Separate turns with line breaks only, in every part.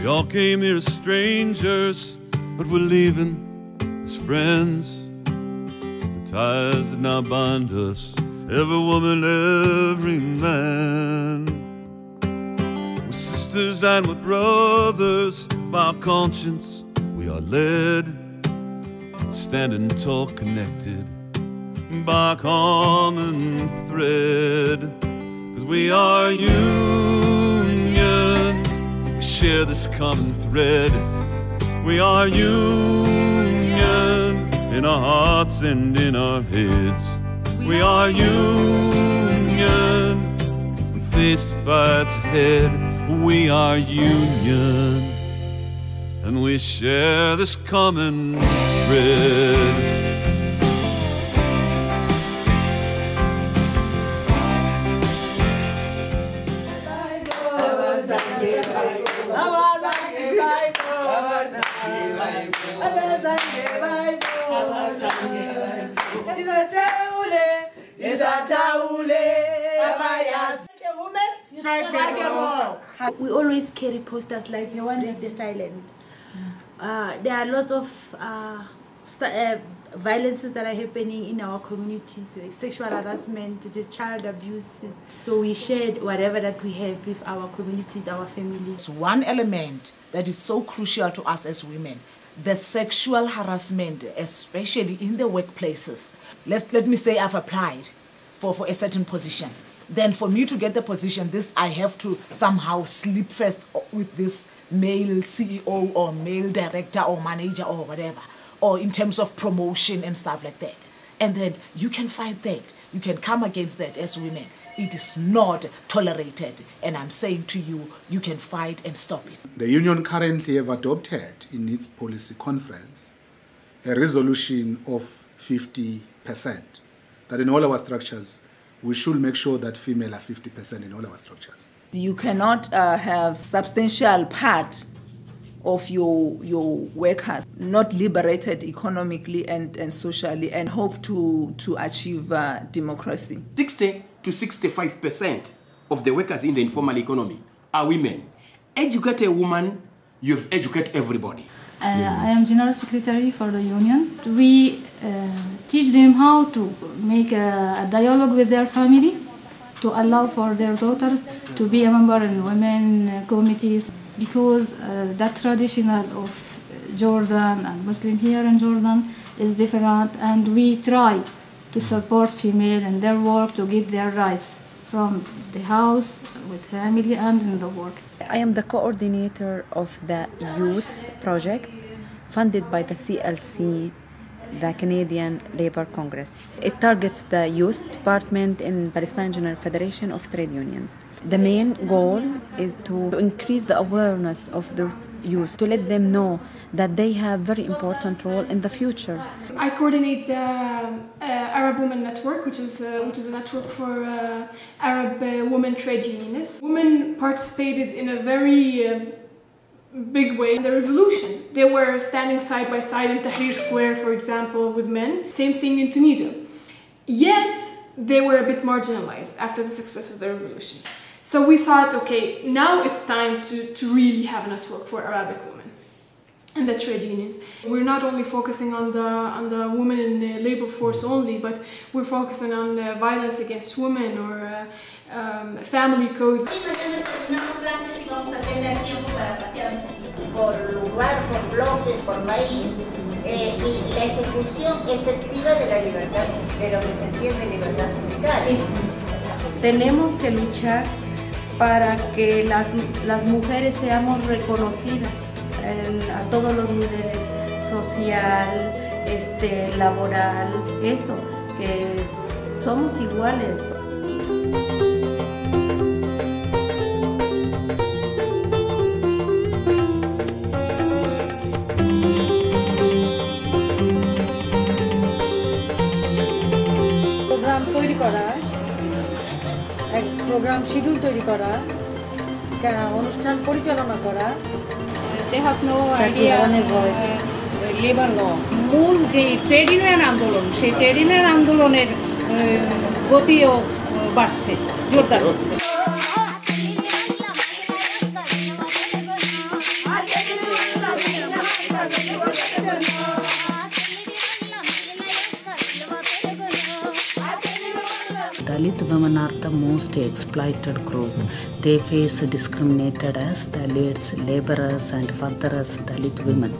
We all came here as strangers, but we're leaving as friends. The ties that now bind us, every woman, every man. We're sisters and we're brothers, by our conscience we are led, standing tall, connected by a common thread. 'Cause we are union, we share this common thread. We are union, in our hearts and in our heads. We are union, we face the fights ahead. We are union, and we share this common thread.
We always carry posters like "No one read the silent." There are lots of violences that are happening in our communities, like sexual harassment, the child abuses. So we shared whatever that we have with our communities, our families.
It's one element that is so crucial to us as women, the sexual harassment, especially in the workplaces. Let me say I've applied for a certain position. Then for me to get the position, I have to somehow sleep first with this male CEO or male director or manager or whatever, or in terms of promotion and stuff like that. And then you can fight that. You can come against that as women. It is not tolerated. And I'm saying to you, you can fight and stop it.
The union currently have adopted in its policy conference a resolution of 50%, that in all our structures, we should make sure that female are 50% in all our structures.
You cannot have substantial part of your workers not liberated economically and socially and hope to achieve democracy.
60 to 65% of the workers in the informal economy are women. Educate a woman, you've educated everybody.
I am General Secretary for the union. We teach them how to make a dialogue with their family, to allow for their daughters to be a member in women committees, because that traditional of Jordan and Muslim here in Jordan is different, and we try to support female in their work to get their rights from the house, with family, and in the work.
I am the coordinator of the youth project funded by the CLC, the Canadian Labour Congress. It targets the youth department in Palestine General Federation of Trade Unions. The main goal is to increase the awareness of the youth, to let them know that they have a very important role in the future.
I coordinate the Arab Women Network, which is a network for Arab women trade unionists. Women participated in a very big way in the revolution. They were standing side by side in Tahrir Square, for example, with men. Same thing in Tunisia. Yet, they were a bit marginalized after the success of the revolution. So we thought, okay, now it's time to really have a network for Arabic women and the trade unions. We're not only focusing on the women in the labor force only, but we're focusing on violence against women or family code.
Por lugar, por bloque, por país, y la ejecución efectiva de la libertad, de lo que se entiende libertad sindical.
Tenemos que luchar para que las mujeres seamos reconocidas a todos los niveles, social, laboral, eso, que somos iguales.
তৈরি করা, এক programme schedule তৈরি করা, অনুষ্ঠান পরিচালনা করা। They have no idea labor law. মূল যে ট্রেড ইউনিয়ন আন্দোলন, সেই ট্রেড ইউনিয়ন আন্দোলনের গতিও বাড়ছে, জোরদার হচ্ছে।
Dalit women are the most exploited group. They face discriminated as Dalits, laborers and further as Dalit women.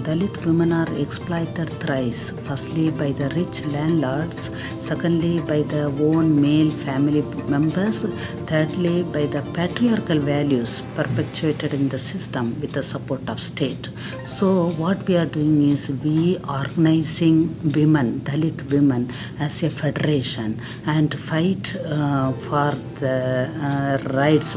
Dalit women are exploited thrice. Firstly by the rich landlords, secondly by the own male family members, thirdly by the patriarchal values perpetuated in the system with the support of state. So what we are doing is we organizing women, Dalit women as a federation and fight for the rights.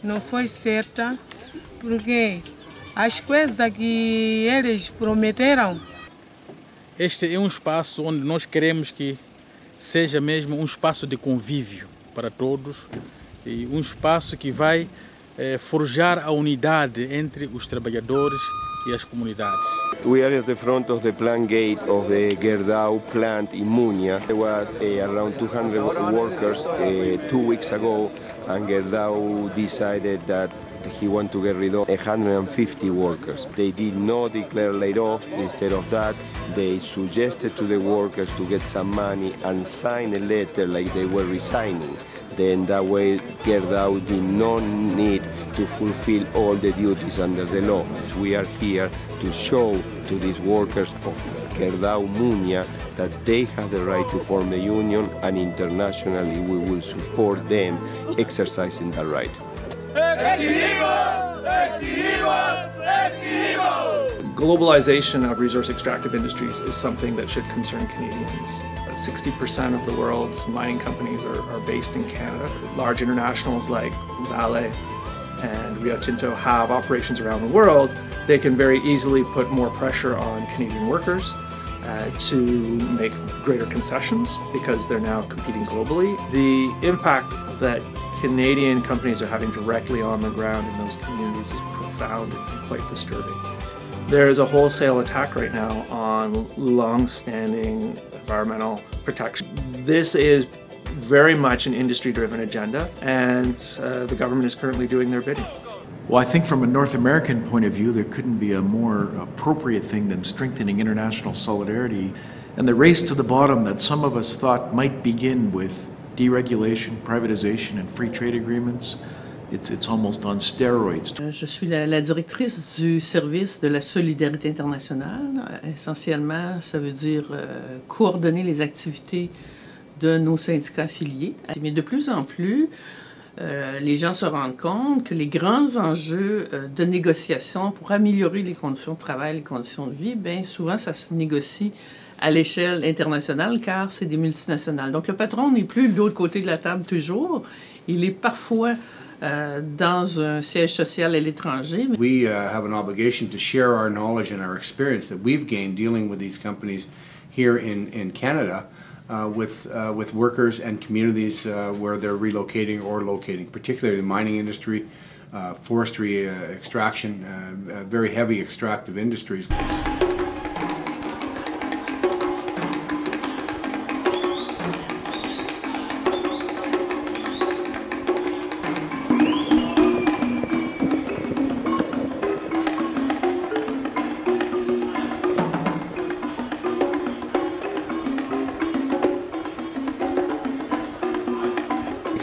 Não foi certa, porque as coisas que eles prometeram.
Este é um espaço onde nós queremos que seja mesmo um espaço de convívio para todos e um espaço que vai forjar a unidade entre os trabalhadores e as comunidades.
We are at the front of the plant gate of the Gerdau plant in Munia. There was around 200 workers 2 weeks ago, and Gerdau decided that he wanted to get rid of 150 workers. They did not declare layoff. Instead of that, they suggested to the workers to get some money and sign a letter like they were resigning. Then that way Gerdau did not need to fulfill all the duties under the law. We are here to show to these workers of Gerdau Munia that they have the right to form a union, and internationally we will support them exercising that right.
Globalization of resource extractive industries is something that should concern Canadians. 60% of the world's mining companies are based in Canada. Large internationals like Vale and Rio Tinto have operations around the world. They can very easily put more pressure on Canadian workers to make greater concessions because they're now competing globally. The impact that Canadian companies are having directly on the ground in those communities is profound and quite disturbing. There is a wholesale attack right now on long-standing environmental protection. This is very much an industry-driven agenda, and the government is currently doing their bidding.
Well, I think from a North American point of view, there couldn't be a more appropriate thing than strengthening international solidarity. And the race to the bottom that some of us thought might begin with deregulation, privatization, and free trade agreements, it's almost on steroids.
Je suis la directrice du service de la solidarité internationale. Essentiellement, ça veut dire coordonner les activités de nos syndicats affiliés. Mais de plus en plus, les gens se rendent compte que les grands enjeux de négociation pour améliorer les conditions de travail, les conditions de vie, bien souvent ça se négocie à l'échelle internationale car c'est des multinationales. Donc le patron n'est plus de l'autre côté de la table toujours, il est parfois dans un siège social à l'étranger.
We have an obligation to share our knowledge and our experience that we've gained dealing with these companies here in Canada with workers and communities where they're relocating or locating, particularly the mining industry, forestry, extraction, very heavy extractive industries.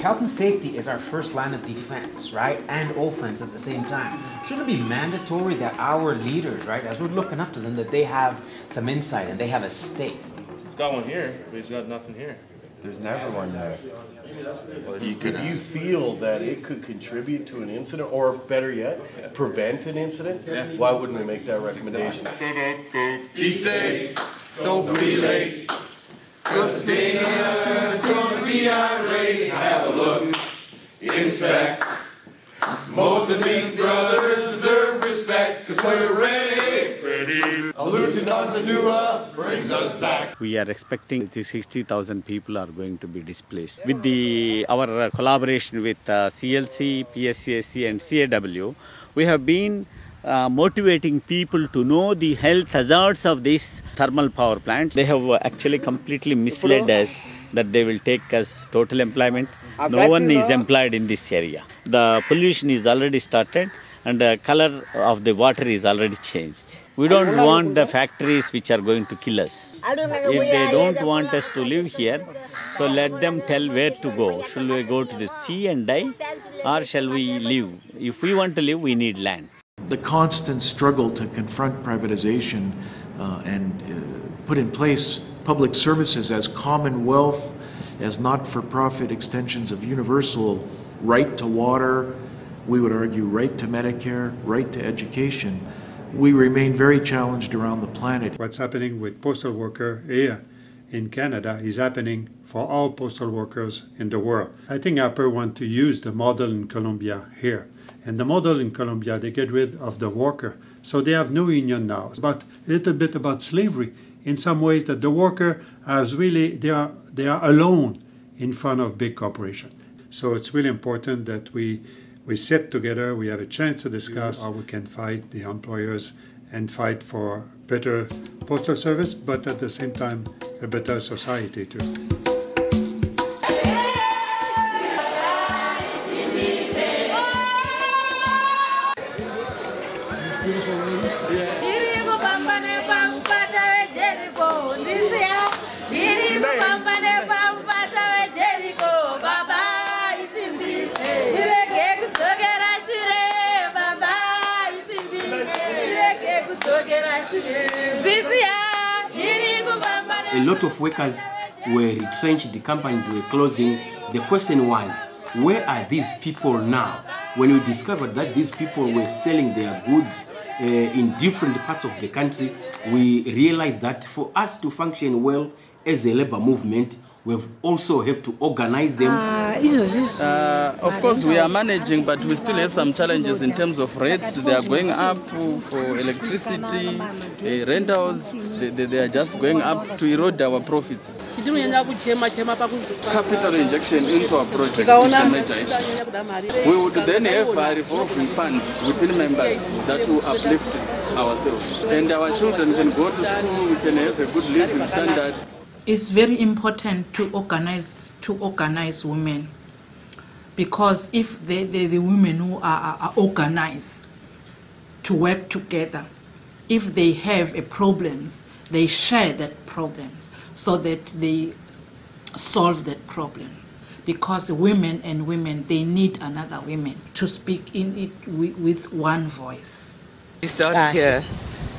Health and safety is our first line of defense, right, and offense at the same time. Shouldn't it be mandatory that our leaders, right, as we're looking up to them, that they have some insight and they have a stake?
got one here, but he's got nothing here.
There's never one there. If you feel that it could contribute to an incident, or better yet, prevent an incident, why wouldn't we make that recommendation?
Be safe, don't be late, 'cause Dana's gonna be irate. Have a look, inspect. Mozambique brothers deserve respect, 'cause we're ready. A Lieutenant Anua brings us back.
We are expecting 60,000 people are going to be displaced. With our collaboration with CLC, PSCSC and CAW, we have been motivating people to know the health hazards of these thermal power plants. They have actually completely misled us that they will take us total employment. No one is employed in this area. The pollution is already started and the color of the water is already changed. We don't want the factories which are going to kill us. If they don't want us to live here, so let them tell where to go. Shall we go to the sea and die, or shall we live? If we want to live, we need land.
The constant struggle to confront privatization and put in place public services as commonwealth, as not-for-profit extensions of universal right to water, we would argue right to Medicare, right to education. We remain very challenged around the planet.
What's happening with postal workers here in Canada is happening for all postal workers in the world. I think APR want to use the model in Colombia here. And the model in Colombia, they get rid of the worker. So they have no union now. But a little bit about slavery in some ways, that the worker is really, they are alone in front of big corporations. So it's really important that we sit together, we have a chance to discuss how we can fight the employers and fight for better postal service, but at the same time, a better society too.
A lot of workers were retrenched, the companies were closing. The question was, where are these people now? When we discovered that these people were selling their goods in different parts of the country, we realized that for us to function well as a labor movement, we also have to organize them.
Of course, we are managing, but we still have some challenges in terms of rates. They are going up for electricity, rentals. They are just going up to erode our profits. Capital injection into our project is the major issue. We would then have a revolving fund within members that will uplift ourselves. And our children can go to school, we can have a good living standard.
It's very important to organize women, because if the women who are organized to work together, if they have a problems, they share that problems so that they solve that problems. Because women and women, they need another women to speak in it with one voice.
She started here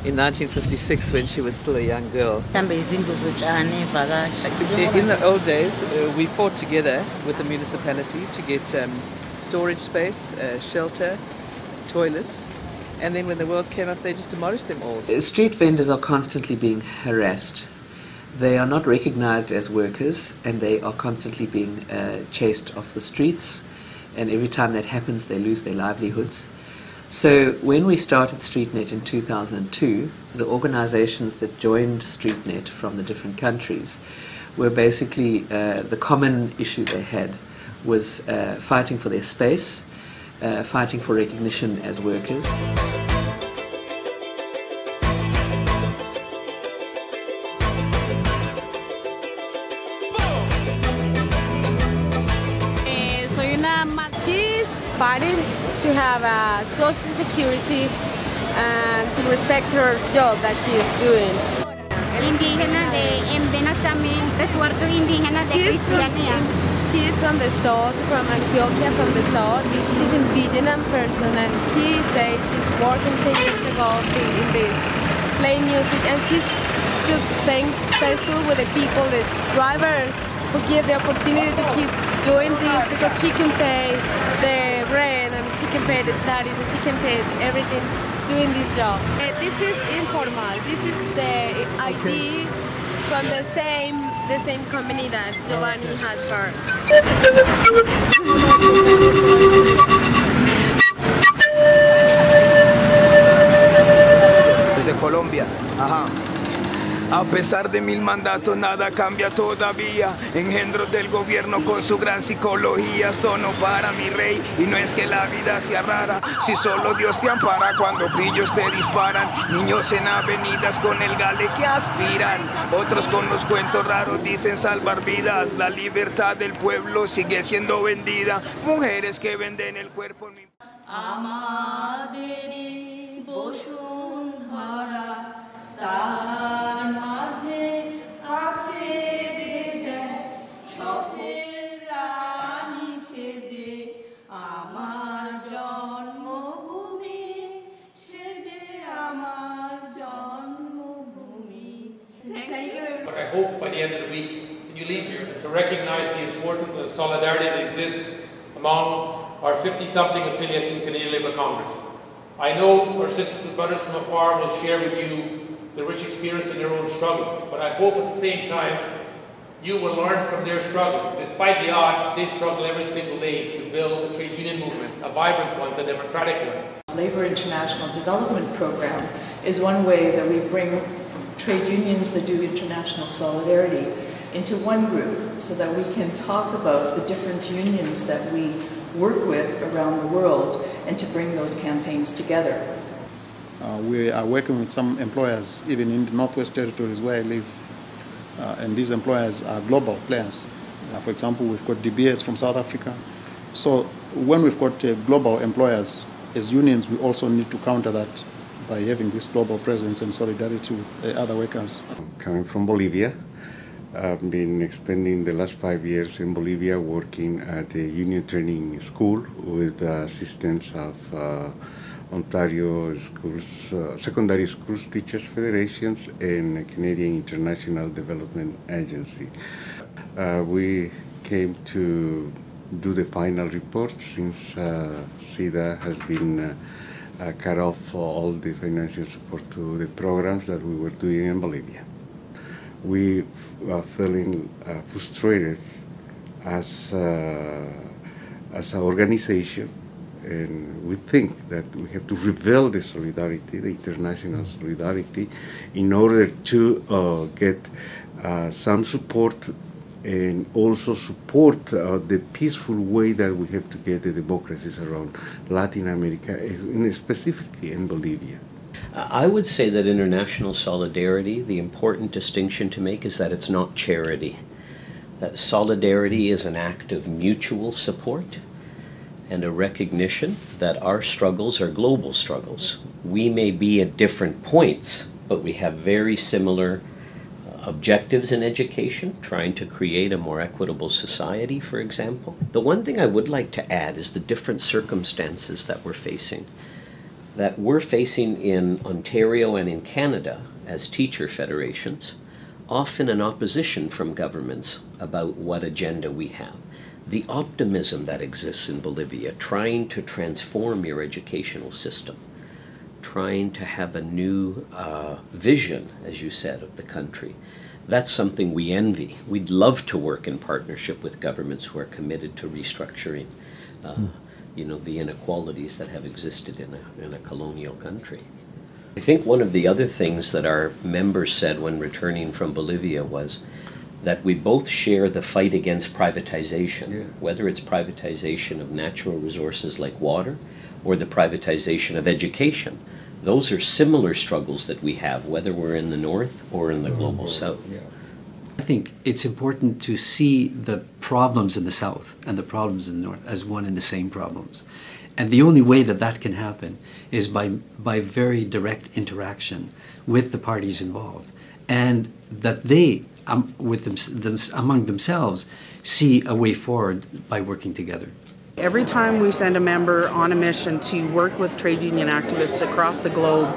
in 1956 when she was still a young girl. In the old days, we fought together with the municipality to get storage space, shelter, toilets, and then when the world came up, they just demolished them all. Street vendors are constantly being harassed. They are not recognized as workers, and they are constantly being chased off the streets, and every time that happens, they lose their livelihoods. So when we started StreetNet in 2002, the organizations that joined StreetNet from the different countries were basically, the common issue they had was fighting for their space, fighting for recognition as workers.
She's fighting to have a social security and to respect her job that she is doing.
Indígena en Benassamín, resguardo indígena de Cristianía.
She is from the south, from Antioquia, from the south. She's an indigenous person, and she says she's working 10 years ago in this, playing music, and she's thankful with the people, the drivers, who give the opportunity to keep doing this, because she can pay the rent and she can pay the studies and she can pay everything doing this job. This is informal. This is the ID from the same company that Giovanni has her.
Desde Colombia. Ajá. A pesar de mil mandatos nada cambia todavía. Engendros del gobierno con su gran psicología. Esto no para mi rey y no es que la vida sea rara. Si solo Dios te ampara cuando pillos te disparan. Niños en avenidas con el gale que aspiran. Otros con los cuentos raros dicen salvar vidas. La libertad del pueblo sigue siendo vendida. Mujeres que venden el cuerpo.
তার মাঝে আছে স্বপ্নের রানী সেজে আমার জন্মভূমি সেজে আমার জন্মভূমি। Thank you.
But I hope by the end of the week, when you leave here, to recognize the importance of the solidarity that exists among our 50-something affiliates in the Canadian Labour Congress. I know our sisters and brothers from afar will share with you the rich experience in their own struggle, but I hope at the same time you will learn from their struggle. Despite the odds, they struggle every single day to build a trade union movement, a vibrant one, a democratic one.
Labour International Development Program is one way that we bring trade unions that do international solidarity into one group so that we can talk about the different unions that we work with around the world and to bring those campaigns together.
We are working with some employers, even in the Northwest Territories where I live, and these employers are global players. For example, we've got DBS from South Africa. So when we've got global employers, as unions, we also need to counter that by having this global presence and solidarity with other workers.
Coming from Bolivia, I've been spending the last 5 years in Bolivia working at the union training school with the assistance of Ontario schools, secondary schools teachers federations and Canadian International Development Agency. We came to do the final report since SIDA has been cut off all the financial support to the programs that we were doing in Bolivia. We are feeling frustrated as an organization, and we think that we have to reveal the solidarity, the international solidarity, in order to get some support and also support the peaceful way that we have to get the democracies around Latin America, and specifically in Bolivia.
I would say that international solidarity, the important distinction to make is that it's not charity. That solidarity is an act of mutual support and a recognition that our struggles are global struggles. We may be at different points, but we have very similar objectives in education, trying to create a more equitable society, for example. The one thing I would like to add is the different circumstances that we're facing. That we're facing in Ontario and in Canada as teacher federations, often an opposition from governments about what agenda we have. The optimism that exists in Bolivia, trying to transform your educational system, trying to have a new vision, as you said, of the country. That's something we envy. We'd love to work in partnership with governments who are committed to restructuring the inequalities that have existed in a colonial country. I think one of the other things that our members said when returning from Bolivia was that we both share the fight against privatization, whether it's privatization of natural resources like water or the privatization of education. Those are similar struggles that we have, whether we're in the North or in the global South.
I think it's important to see the problems in the South and the problems in the North as one and the same problems. And the only way that that can happen is by very direct interaction with the parties involved, and that they, among themselves, see a way forward by working together.
Every time we send a member on a mission to work with trade union activists across the globe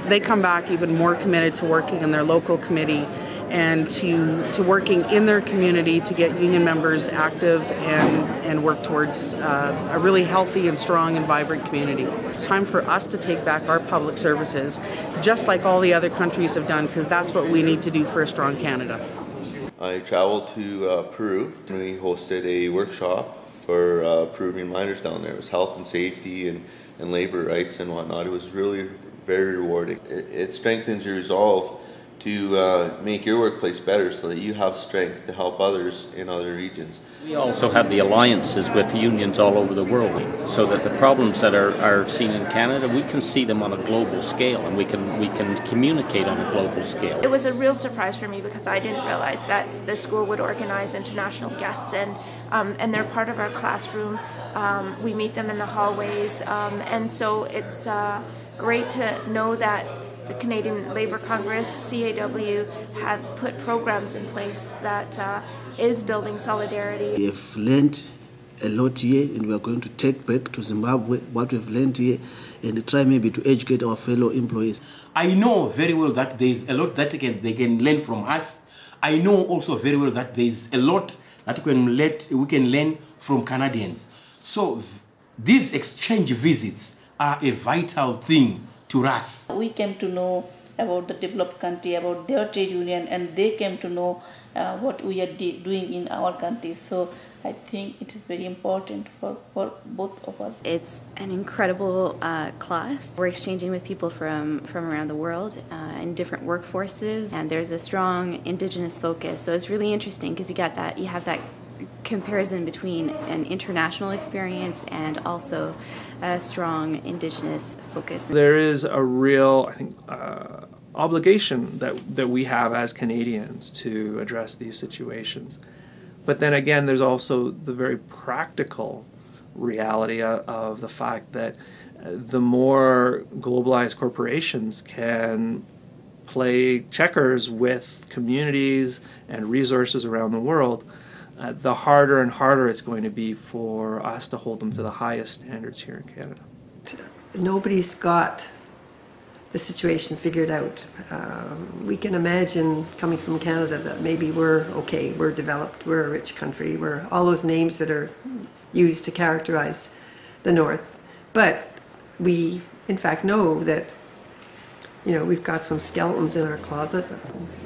they come back even more committed to working in their local committee and to working in their community to get union members active and work towards a really healthy and strong and vibrant community. It's time for us to take back our public services, just like all the other countries have done, because that's what we need to do for a strong Canada.
I traveled to Peru, and we hosted a workshop for Peruvian miners down there. It was health and safety and labor rights and whatnot. It was really very rewarding. It strengthens your resolve to make your workplace better so that you have strength to help others in other regions.
We also have the alliances with unions all over the world, so that the problems that are seen in Canada, we can see them on a global scale, and we can communicate on a global scale.
It was a real surprise for me because I didn't realize that the school would organize international guests, and they're part of our classroom. We meet them in the hallways, and so it's great to know that the Canadian Labour Congress, CAW, have put programs in place that is building solidarity.
We've learned a lot here, and we are going to take back to Zimbabwe what we've learned here and try maybe to educate our fellow employees.
I know very well that there is a lot that they can learn from us. I know also very well that there is a lot that we can learn from Canadians. So these exchange visits are a vital thing to us.
We came to know about the developed country, about their trade union, and they came to know what we are doing in our country. So I think it is very important for both of us.
It's an incredible class. We're exchanging with people from around the world in different workforces, and there's a strong Indigenous focus. So it's really interesting because you have that comparison between an international experience and also a strong Indigenous focus.
There is a real, I think, obligation that we have as Canadians to address these situations. But then again, there's also the very practical reality of the fact that the more globalized corporations can play checkers with communities and resources around the world, the harder and harder it's going to be for us to hold them to the highest standards here in Canada.
Nobody's got the situation figured out. We can imagine coming from Canada that maybe we're okay, we're developed, we're a rich country, we're all those names that are used to characterize the North. But we, in fact, know that we've got some skeletons in our closet,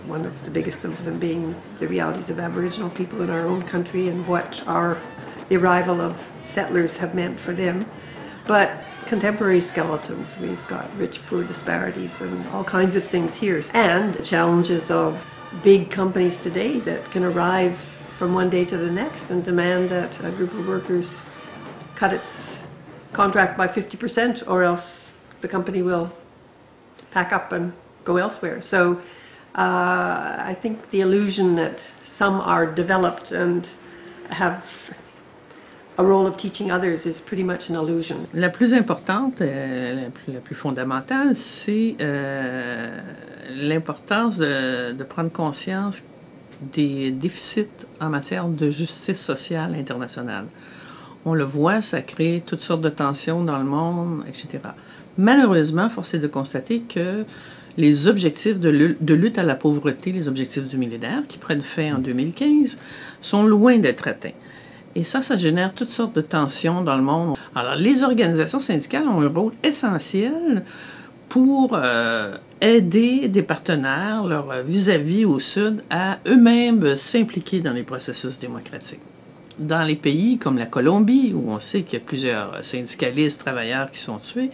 one of the biggest of them being the realities of Aboriginal people in our own country and what the arrival of settlers have meant for them. But contemporary skeletons, we've got rich-poor disparities and all kinds of things here. And the challenges of big companies today that can arrive from one day to the next and demand that a group of workers cut its contract by 50%, or else the company will pack up and go elsewhere. So I think the illusion that some are developed and have a role of teaching others is pretty much an illusion.
La plus importante, la plus fondamentale, c'est l'importance de prendre conscience des déficits en matière de justice sociale internationale. On le voit, ça crée toutes sortes de tensions dans le monde, etc. Malheureusement, force est de constater que les objectifs de lutte à la pauvreté, les objectifs du millénaire, qui prennent fin en 2015, sont loin d'être atteints. Et ça génère toutes sortes de tensions dans le monde. Alors, les organisations syndicales ont un rôle essentiel pour aider des partenaires, leurs vis-à-vis au Sud, à eux-mêmes s'impliquer dans les processus démocratiques. Dans les pays comme la Colombie, où on sait qu'il y a plusieurs syndicalistes, travailleurs qui sont tués,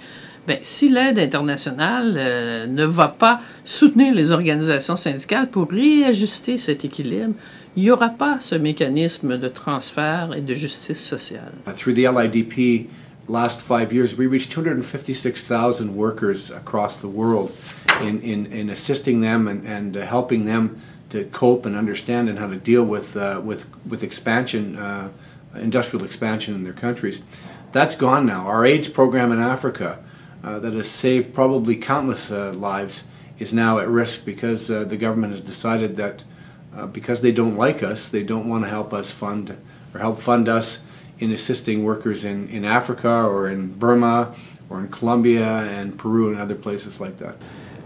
bien, si l'aide internationale ne va pas soutenir les organisations syndicales pour réajuster cet équilibre, il n'y aura pas ce mécanisme de transfert et de justice sociale.
Through the LIDP, last 5 years, we reached 256,000 workers across the world in assisting them and helping them to cope and understand and how to deal with expansion, industrial expansion in their countries. That's gone now. Our AIDS program in Africa that has saved probably countless lives is now at risk because the government has decided that because they don't like us, they don't want to help us fund us in assisting workers in Africa or in Burma or in Colombia and Peru and other places like that.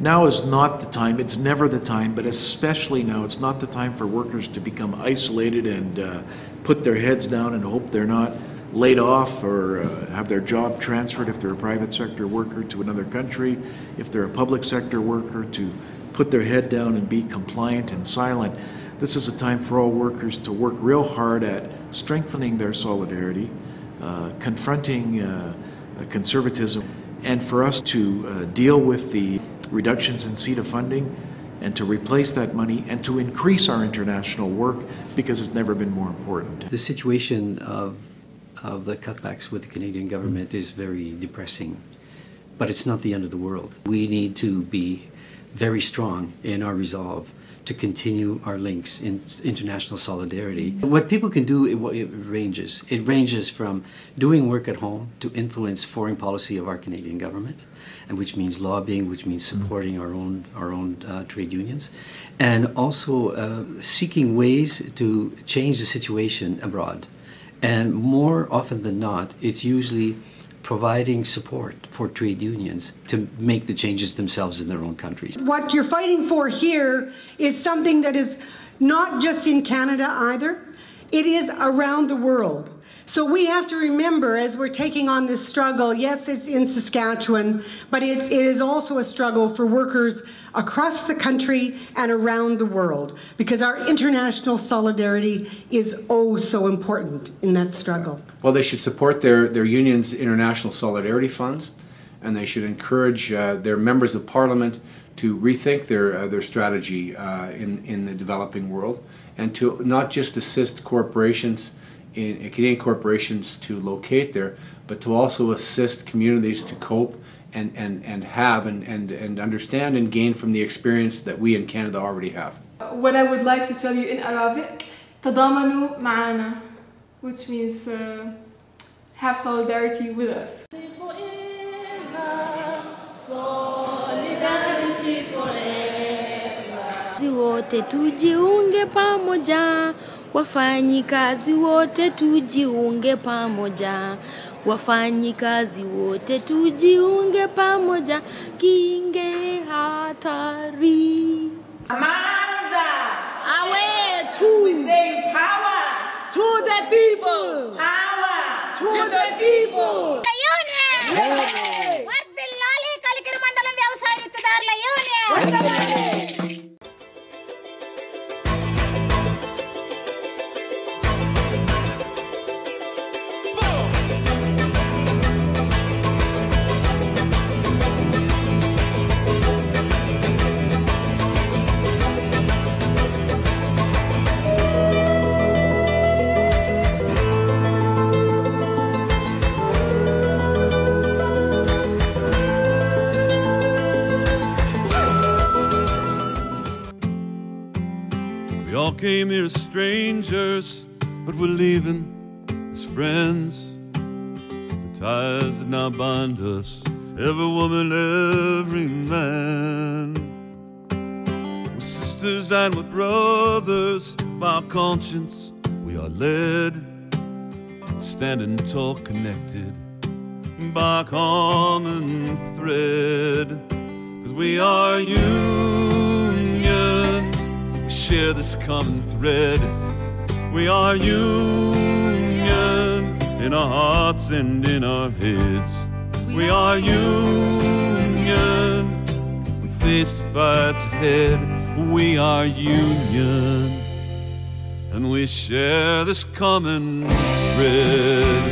Now is not the time, it's never the time, but especially now, it's not the time for workers to become isolated and put their heads down and hope they're not laid off or have their job transferred if they're a private sector worker to another country, if they're a public sector worker, to put their head down and be compliant and silent. This is a time for all workers to work real hard at strengthening their solidarity, confronting conservatism, and for us to deal with the reductions in CETA funding and to replace that money and to increase our international work because it's never been more important.
The situation of the cutbacks with the Canadian government is very depressing, but it's not the end of the world. We need to be very strong in our resolve to continue our links in international solidarity. What people can do, it ranges. It ranges from doing work at home to influence foreign policy of our Canadian government, and which means lobbying, which means supporting our own trade unions, and also seeking ways to change the situation abroad. And more often than not, it's usually providing support for trade unions to make the changes themselves in their own countries.
What you're fighting for here is something that is not just in Canada either, it is around the world. So we have to remember as we're taking on this struggle, yes, it's in Saskatchewan, but it is also a struggle for workers across the country and around the world, because our international solidarity is oh so important in that struggle.
Well, they should support their union's international solidarity funds, and they should encourage their members of parliament to rethink their strategy in the developing world, and to not just assist corporations, Canadian corporations to locate there, but to also assist communities to cope and have and understand and gain from the experience that we in Canada already have.
What I would like to tell you in Arabic, تضامنوا معنا, which means have solidarity with us.
Solidarity forever. Wote tujiunge pamoja. Wafanyikazi wote tujiunge pamoja, wafanyikazi wote tujiunge pamoja, kinge hatari.
Amanda, away to we say power to the people, power to the people. Union. వర్ధిల్లాలి కలికిరి మండలం వ్యవసాయ విత్తదారుల union.
We all came here as strangers, but we're leaving as friends. The ties that now bind us, every woman, every man. We're sisters and we're brothers, by our conscience we are led, standing tall, connected by a common thread. 'Cause we are union, we share this common thread. We are union in our hearts and in our heads. We are union, we face the fights ahead. We are union, and we share this common thread.